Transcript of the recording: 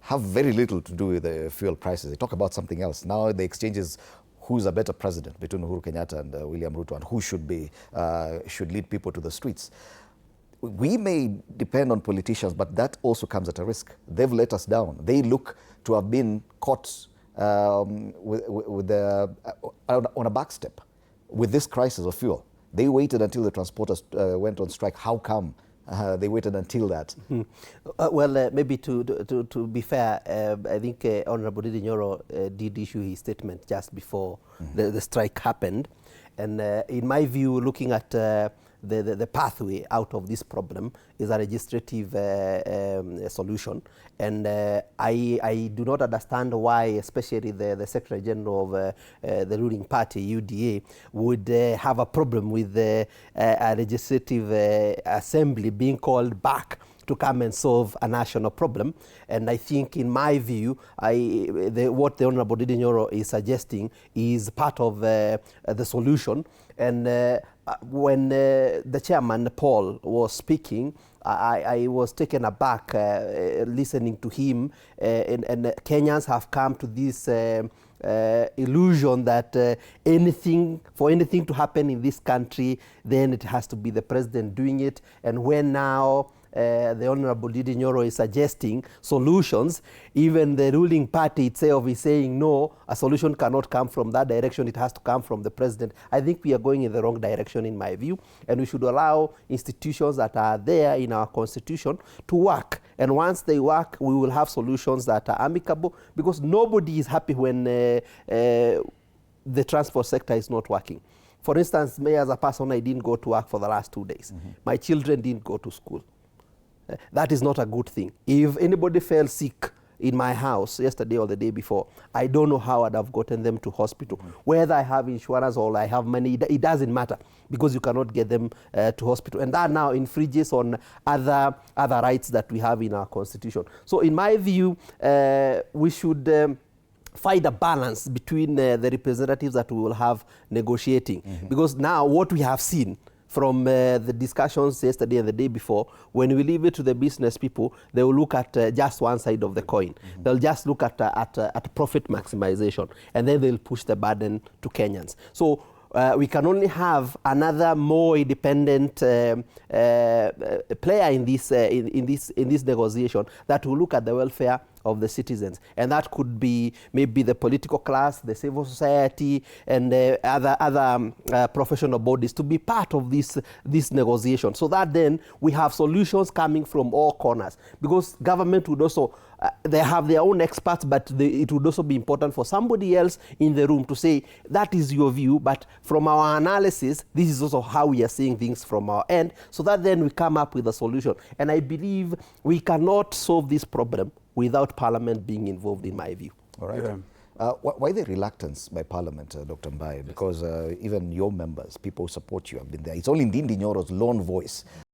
have very little to do with the fuel prices. They talk about something else. Now the exchange is who's a better president between Uhuru Kenyatta and William Ruto, and who should lead people to the streets. We may depend on politicians, but that also comes at a risk. They've let us down. They look to have been caught on a back step with this crisis of fuel. They waited until the transporters went on strike. How come they waited until that? Well, maybe to be fair, I think Honorable Riithi Nyoro did issue his statement just before the strike happened. And in my view, looking at the pathway out of this problem is a legislative solution. And I do not understand why, especially the Secretary General of the ruling party, UDA, would have a problem with a legislative assembly being called back to come and solve a national problem. And I think, in my view, what the Honorable Riithi Nyoro is suggesting is part of the solution. And when the chairman, Paul, was speaking, I was taken aback listening to him. And Kenyans have come to this illusion that for anything to happen in this country, then it has to be the president doing it. And when now the Honorable Riithi Nyoro is suggesting solutions, even the ruling party itself is saying no, a solution cannot come from that direction, it has to come from the president. I think we are going in the wrong direction, in my view, and we should allow institutions that are there in our constitution to work. And once they work, we will have solutions that are amicable, because nobody is happy when the transport sector is not working. For instance, me as a person, I didn't go to work for the last 2 days. My children didn't go to school. That is not a good thing. If anybody fell sick in my house yesterday or the day before, I don't know how I'd have gotten them to hospital. Whether I have insurance or I have money, it doesn't matter, because you cannot get them to hospital. And that now infringes on other rights that we have in our constitution. So in my view, we should find a balance between the representatives that we will have negotiating. Because now what we have seen from the discussions yesterday and the day before, when we leave it to the business people, they will look at just one side of the coin. They'll just look at profit maximization, and then they'll push the burden to Kenyans. So we can only have another more independent player in this negotiation that will look at the welfare of the citizens, and that could be maybe the political class, the civil society, and other professional bodies to be part of this negotiation, so that then we have solutions coming from all corners. Because government would also they have their own experts, but it would also be important for somebody else in the room to say, that is your view, but from our analysis, this is also how we are seeing things from our end, so that then we come up with a solution. And I believe we cannot solve this problem without Parliament being involved, in my view. All right. Yeah. Why the reluctance by Parliament, Dr. Mbai? Because even your members, people who support you, have been there. It's only Ndindi Nyoro's lone voice